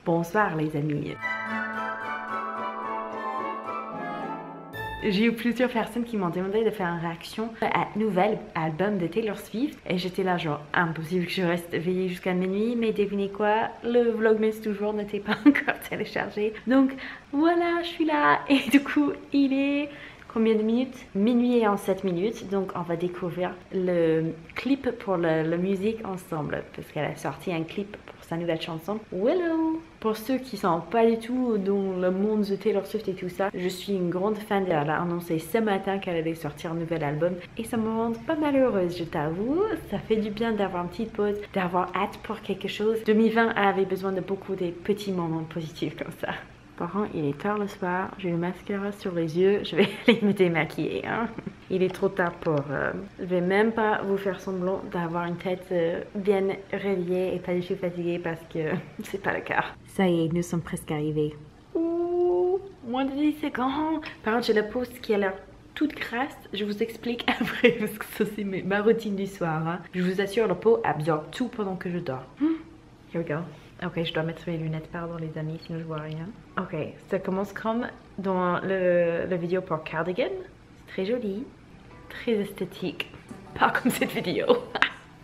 Bonsoir les amis. J'ai eu plusieurs personnes qui m'ont demandé de faire une réaction à un nouvel album de Taylor Swift et j'étais là genre impossible que je reste veillée jusqu'à minuit, mais devinez quoi, le Vlogmas toujours n'était pas encore téléchargé, donc voilà, je suis là et du coup il est combien de minutes? Minuit et en 7 minutes, donc on va découvrir le clip pour la musique ensemble parce qu'elle a sorti un clip pour sa nouvelle chanson Willow. Pour ceux qui sont pas du tout dans le monde de Taylor Swift et tout ça, je suis une grande fan d'elle. Elle a annoncé ce matin qu'elle allait sortir un nouvel album et ça me rend pas malheureuse, je t'avoue. Ça fait du bien d'avoir une petite pause, d'avoir hâte pour quelque chose. 2020 avait besoin de beaucoup de petits moments positifs comme ça. Par contre, il est tard le soir, j'ai le mascara sur les yeux, je vais aller me démaquiller. Hein. Il est trop tard pour... je vais même pas vous faire semblant d'avoir une tête bien réveillée et pas du tout fatiguée parce que c'est pas le cas. Ça y est, nous sommes presque arrivés. Ouh, moins de 10 secondes. Par contre, j'ai la peau qui a l'air toute grasse. Je vous explique après parce que ça c'est ma routine du soir. Hein. Je vous assure, la peau absorbe tout pendant que je dors. Here we go. Ok, je dois mettre mes lunettes, pardon les amis, sinon je vois rien. Ok, ça commence comme dans la vidéo pour Cardigan. C'est très joli, très esthétique. Pas comme cette vidéo.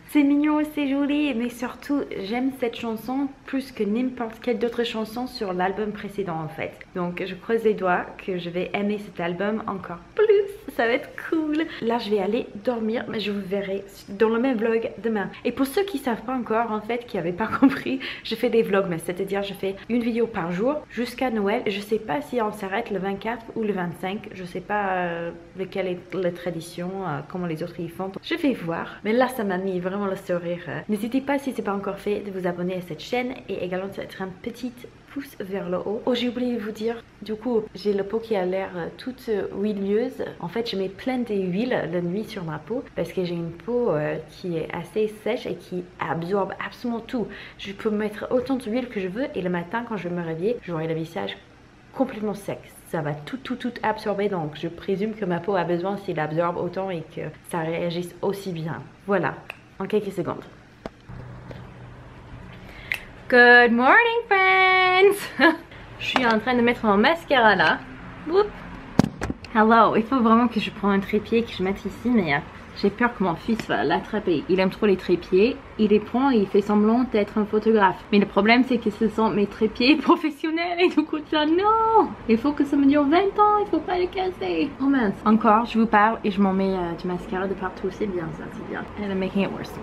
C'est mignon et c'est joli, mais surtout j'aime cette chanson plus que n'importe quelle autre chanson sur l'album précédent en fait. Donc je croise les doigts que je vais aimer cet album encore plus. Ça va être cool. Là je vais aller dormir, mais je vous verrai dans le même vlog demain. Et pour ceux qui savent pas encore en fait, qui n'avaient pas compris, je fais des vlogs, mais c'est-à-dire je fais une vidéo par jour jusqu'à Noël. Je sais pas si on s'arrête le 24 ou le 25. Je sais pas lequel est la tradition, comment les autres y font. Je vais voir. Mais là ça m'a mis vraiment le sourire. N'hésitez pas si c'est pas encore fait de vous abonner à cette chaîne et également de mettre un petit pouce vers le haut. Oh, j'ai oublié de vous dire, du coup j'ai la peau qui a l'air toute huileuse. En fait je mets plein d'huile la nuit sur ma peau parce que j'ai une peau qui est assez sèche et qui absorbe absolument tout. Je peux mettre autant d'huile que je veux et le matin quand je vais me réveiller j'aurai le visage complètement sec. Ça va tout absorber, donc je présume que ma peau a besoin s'il absorbe autant et que ça réagisse aussi bien. Voilà, en quelques secondes. Good morning friends. Je suis en train de mettre mon mascara là. Oups. Hello, il faut vraiment que je prenne un trépied que je mette ici, mais j'ai peur que mon fils va l'attraper. Il aime trop les trépieds, il les prend et il fait semblant d'être un photographe. Mais le problème c'est que ce sont mes trépieds professionnels et du coup ça non. Il faut que ça me dure 20 ans, il faut pas les casser. Oh mince. Encore, je vous parle et je m'en mets du mascara de partout, c'est bien ça, c'est bien. And I'm making it worse.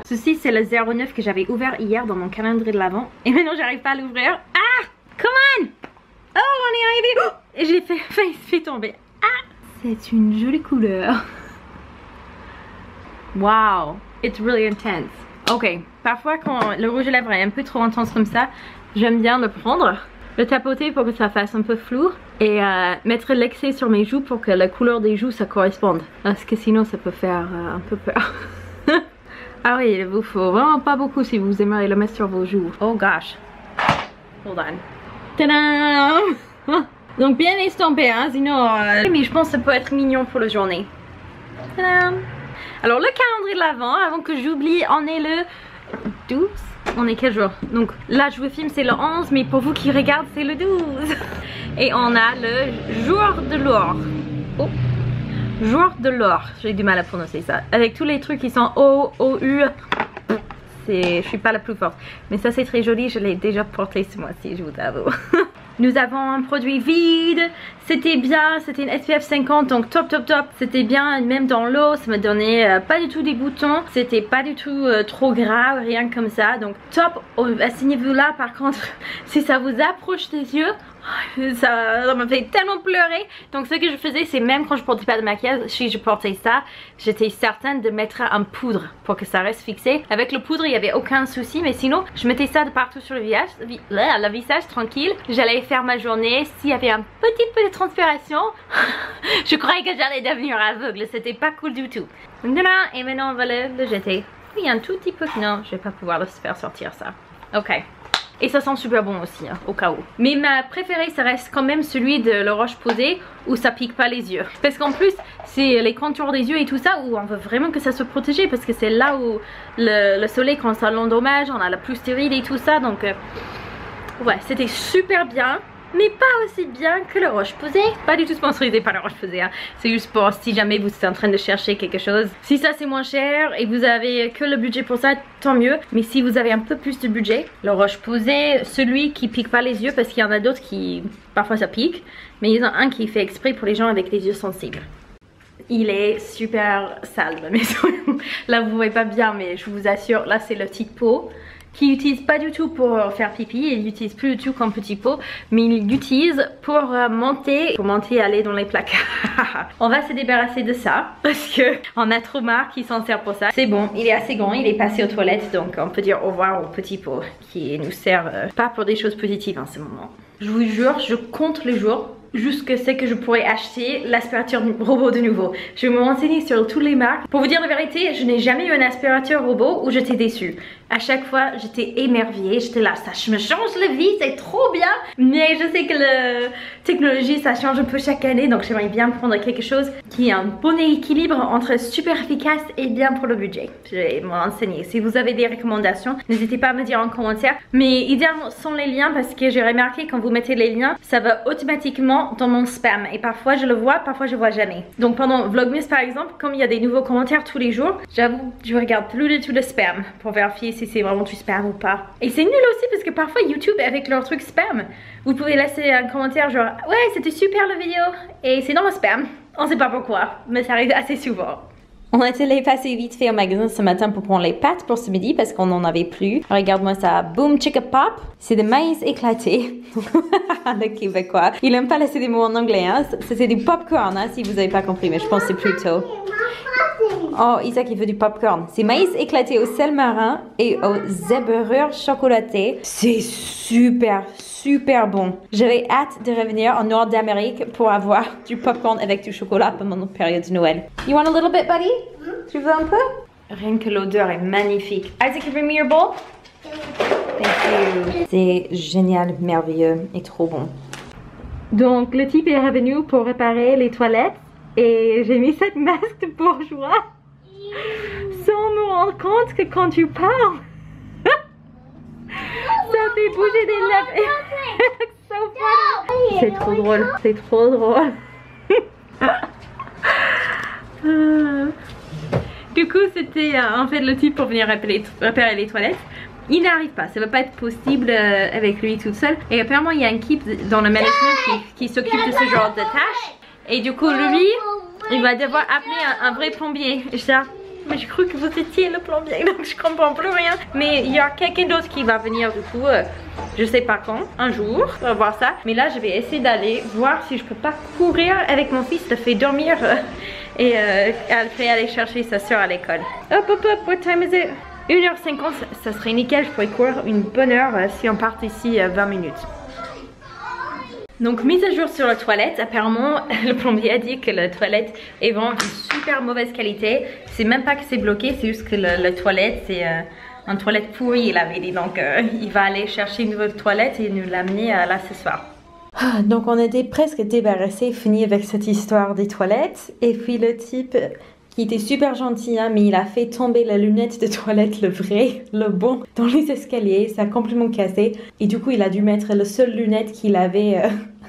Ceci c'est le 09 que j'avais ouvert hier dans mon calendrier de l'avant et maintenant j'arrive pas à l'ouvrir. Ah! Come on! Oh, on est arrivé! Oh! Et je l'ai fait tomber. Ah! C'est une jolie couleur. Wow! It's really intense. Ok, parfois quand le rouge à lèvres est un peu trop intense comme ça, j'aime bien le prendre, le tapoter pour que ça fasse un peu flou et mettre l'excès sur mes joues pour que la couleur des joues ça corresponde. Parce que sinon ça peut faire un peu peur. Ah oui, il vous faut vraiment pas beaucoup si vous aimeriez le mettre sur vos joues. Oh gosh. Hold on. Tadam! Donc bien estampé, hein, sinon... Mais je pense que ça peut être mignon pour la journée. Tadam! Alors le calendrier de l'avant, avant que j'oublie, on est le 12. On est quel jour? Donc là je vous filme c'est le 11, mais pour vous qui regardent c'est le 12. Et on a le jour de l'or. Oh! Jour de l'or, j'ai du mal à prononcer ça. Avec tous les trucs qui sont O, O, U. Je suis pas la plus forte. Mais ça c'est très joli, je l'ai déjà porté ce mois-ci, je vous avoue. Nous avons un produit vide. C'était bien, c'était une SPF 50, donc top. C'était bien, même dans l'eau, ça me donnait pas du tout des boutons. C'était pas du tout trop grave, rien comme ça. Donc top à ce niveau-là. Par contre, si ça vous approche des yeux, ça me fait tellement pleurer. Donc ce que je faisais, c'est même quand je portais pas de maquillage, si je portais ça, j'étais certaine de mettre un poudre pour que ça reste fixé. Avec le poudre, il n'y avait aucun souci, mais sinon, je mettais ça de partout sur le visage tranquille. J'allais faire ma journée. S'il y avait un petit peu de transpiration, je croyais que j'allais devenir aveugle. C'était pas cool du tout. Et maintenant, on va le jeter. Oui, un tout petit peu. Non, je vais pas pouvoir le faire sortir ça. Ok. Et ça sent super bon aussi, hein, au cas où. Mais ma préférée, ça reste quand même celui de la Roche-Posay où ça pique pas les yeux. Parce qu'en plus, c'est les contours des yeux et tout ça où on veut vraiment que ça soit protégé. Parce que c'est là où le soleil, quand ça l'endommage, on a la plus stérile et tout ça. Donc Ouais, c'était super bien, mais pas aussi bien que le Roche-Posay. Pas du tout sponsorisé par le Roche-Posay, hein. C'est juste pour si jamais vous êtes en train de chercher quelque chose. Si ça c'est moins cher et vous avez que le budget pour ça, tant mieux. Mais si vous avez un peu plus de budget, le Roche-Posay, celui qui pique pas les yeux, parce qu'il y en a d'autres qui, parfois ça pique, mais il y en a un qui est fait exprès pour les gens avec les yeux sensibles. Il est super sale la maison. Là vous voyez pas bien, mais je vous assure, là c'est le petit pot qui n'utilise pas du tout pour faire pipi, il n'utilise plus du tout comme petit pot, mais il l'utilise pour monter et aller dans les placards. On va se débarrasser de ça parce que on a trop marre qu'il s'en sert pour ça. C'est bon, il est assez grand, il est passé aux toilettes, donc on peut dire au revoir au petit pot qui nous sert pas pour des choses positives en ce moment. Je vous jure, je compte les jours jusqu'à ce que je pourrais acheter l'aspirateur robot de nouveau. Je vais me renseigner sur toutes les marques. Pour vous dire la vérité, je n'ai jamais eu un aspirateur robot où j'étais déçue. À chaque fois, j'étais émerveillée. J'étais là, ça me change la vie, c'est trop bien. Mais je sais que la technologie, ça change un peu chaque année. Donc j'aimerais bien prendre quelque chose qui a un bon équilibre entre super efficace et bien pour le budget. Je vais me renseigner. Si vous avez des recommandations, n'hésitez pas à me dire en commentaire. Mais idéalement, sans les liens, parce que j'ai remarqué quand vous mettez les liens, ça va automatiquement dans mon spam. Et parfois, je le vois, parfois, je vois jamais. Donc pendant Vlogmas, par exemple, comme il y a des nouveaux commentaires tous les jours, j'avoue, je regarde plus du tout le spam pour vérifier si c'est vraiment du spam ou pas. Et c'est nul aussi parce que parfois YouTube avec leur truc spam, vous pouvez laisser un commentaire genre ouais c'était super la vidéo et c'est dans le spam. On sait pas pourquoi, mais ça arrive assez souvent. On est allé passer vite fait au magasin ce matin pour prendre les pâtes pour ce midi parce qu'on n'en avait plus. Regarde-moi ça, Boom Chicka Pop. C'est de maïs éclaté. Le Québécois. Il aime pas laisser des mots en anglais, hein. C'est du popcorn, hein, si vous avez pas compris, mais je pense que c'est plutôt. Oh, Isaac il veut du popcorn. C'est maïs éclaté au sel marin et au zébrure chocolaté. C'est super bon. J'avais hâte de revenir en Nord d'Amérique pour avoir du popcorn avec du chocolat pendant notre période de Noël. You want a little bit, buddy? Tu veux un peu? Rien que l'odeur est magnifique. Isaac, bring me your bowl? Thank you. C'est génial, merveilleux et trop bon. Donc, le type est revenu pour réparer les toilettes et j'ai mis cette masque de bourgeois sans me rendre compte que quand tu parles, ça fait bouger des lèvres. So c'est trop drôle, c'est trop drôle. Du coup, c'était en fait le type pour venir réparer les toilettes. Il n'arrive pas, ça va pas être possible avec lui tout seul. Et apparemment, il y a une équipe dans le management qui s'occupe de ce genre de tâches. Et du coup, lui, il va devoir appeler un vrai plombier. Et ça, mais j'ai cru que vous étiez le plombier, donc je comprends plus rien. Mais il y a quelqu'un d'autre qui va venir du coup, je sais pas quand, un jour, on va voir ça. Mais là, je vais essayer d'aller voir si je peux pas courir avec mon fils, le fait dormir et elle fait aller chercher sa soeur à l'école. Hop, what time is it? 1h50, ça serait nickel, je pourrais courir une bonne heure si on part ici 20 minutes. Donc mise à jour sur la toilette, apparemment le plombier a dit que la toilette est vraiment de super mauvaise qualité. C'est même pas que c'est bloqué, c'est juste que la toilette c'est une toilette pourrie, il avait dit. Donc il va aller chercher une nouvelle toilette et nous l'amener là ce soir. Donc on était presque débarrassés, fini avec cette histoire des toilettes. Et puis le type qui était super gentil, hein, mais il a fait tomber la lunette de toilette, le vrai, le bon, dans les escaliers. Ça a complètement cassé. Et du coup, il a dû mettre la seule lunette qu'il avait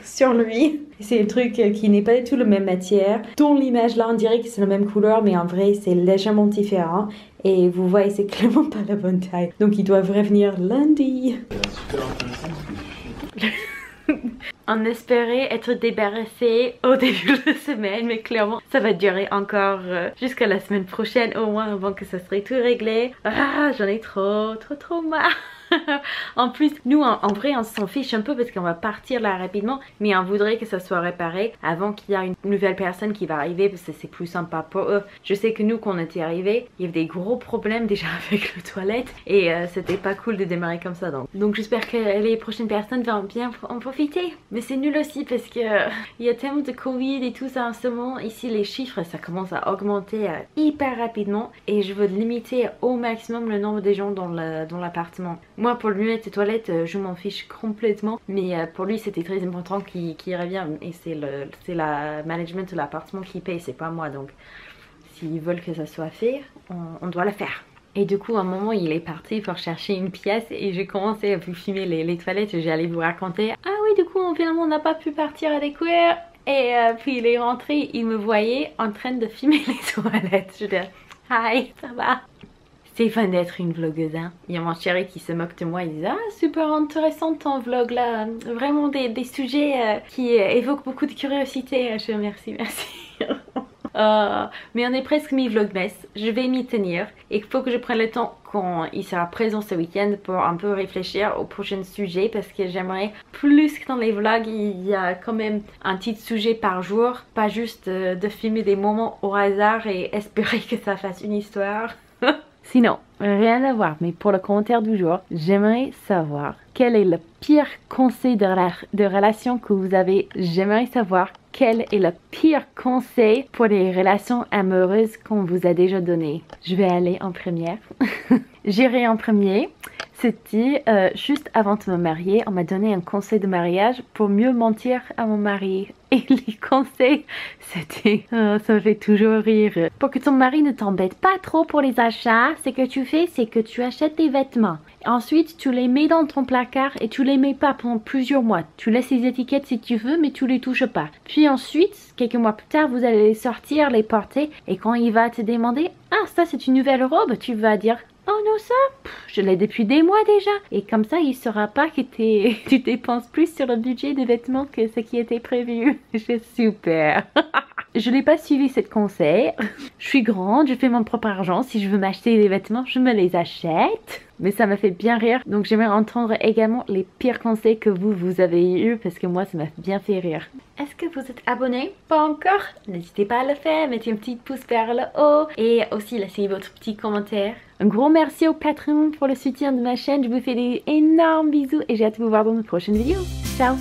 sur lui. C'est le truc qui n'est pas du tout la même matière. Dans l'image là, on dirait que c'est la même couleur, mais en vrai, c'est légèrement différent. Et vous voyez, c'est clairement pas la bonne taille. Donc, ils doivent revenir lundi. On espérait être débarrassé au début de la semaine, mais clairement ça va durer encore jusqu'à la semaine prochaine au moins avant que ça serait tout réglé. Ah, j'en ai trop marre. En plus, nous en vrai on s'en fiche un peu parce qu'on va partir là rapidement, mais on voudrait que ça soit réparé avant qu'il y ait une nouvelle personne qui va arriver parce que c'est plus sympa pour eux. Je sais que nous quand on était arrivés, il y avait des gros problèmes déjà avec les toilettes et c'était pas cool de démarrer comme ça. Donc j'espère que les prochaines personnes vont bien en profiter. Mais c'est nul aussi parce que il y a tellement de Covid et tout ça en ce moment. Ici les chiffres ça commence à augmenter hyper rapidement et je veux limiter au maximum le nombre de gens dans l'appartement. Moi pour le lunette et toilettes je m'en fiche complètement, mais pour lui c'était très important qu'il revienne et c'est la management de l'appartement qui paye, c'est pas moi. Donc s'ils veulent que ça soit fait, on doit le faire. Et du coup, à un moment, il est parti pour chercher une pièce et j'ai commencé à vous filmer les toilettes et j'allais vous raconter. Ah oui, du coup, finalement, on n'a pas pu partir à découvrir. Et puis il est rentré, il me voyait en train de filmer les toilettes. Je dis, hi, ça va? C'est fun d'être une vlogueuse, hein. Il y a mon chéri qui se moque de moi, il dit ah super intéressant ton vlog là, vraiment des sujets qui évoquent beaucoup de curiosité. Je dis merci, merci. Mais on est presque mi-vlogmas, je vais m'y tenir et il faut que je prenne le temps quand il sera présent ce week-end pour un peu réfléchir au prochain sujet parce que j'aimerais plus que dans les vlogs il y a quand même un petit sujet par jour, pas juste de filmer des moments au hasard et espérer que ça fasse une histoire. Sinon, rien à voir, mais pour le commentaire du jour, j'aimerais savoir quel est le pire conseil de relation que vous avez. J'aimerais savoir quel est le pire conseil pour les relations amoureuses qu'on vous a déjà donné. Je vais aller en première. J'irai en premier. C'était juste avant de me marier, on m'a donné un conseil de mariage pour mieux mentir à mon mari. Et les conseils, c'était, ça me fait toujours rire. Pour que ton mari ne t'embête pas trop pour les achats, ce que tu fais, c'est que tu achètes des vêtements. Ensuite, tu les mets dans ton placard et tu les mets pas pendant plusieurs mois. Tu laisses les étiquettes si tu veux, mais tu les touches pas. Puis ensuite, quelques mois plus tard, vous allez les sortir, les porter. Et quand il va te demander, ah ça c'est une nouvelle robe, tu vas dire, oh non ça, je l'ai depuis des mois déjà. Et comme ça, il saura pas que tu dépenses plus sur le budget des vêtements que ce qui était prévu. C'est super. Je n'ai pas suivi cette conseil. Je suis grande, je fais mon propre argent. Si je veux m'acheter des vêtements, je me les achète. Mais ça m'a fait bien rire. Donc j'aimerais entendre également les pires conseils que vous avez eu parce que moi ça m'a bien fait rire. Est-ce que vous êtes abonné? Pas encore? N'hésitez pas à le faire. Mettez un petit pouce vers le haut et aussi laissez votre petit commentaire. Un gros merci aux patrons pour le soutien de ma chaîne. Je vous fais des énormes bisous et j'ai hâte de vous voir dans une prochaine vidéo. Ciao!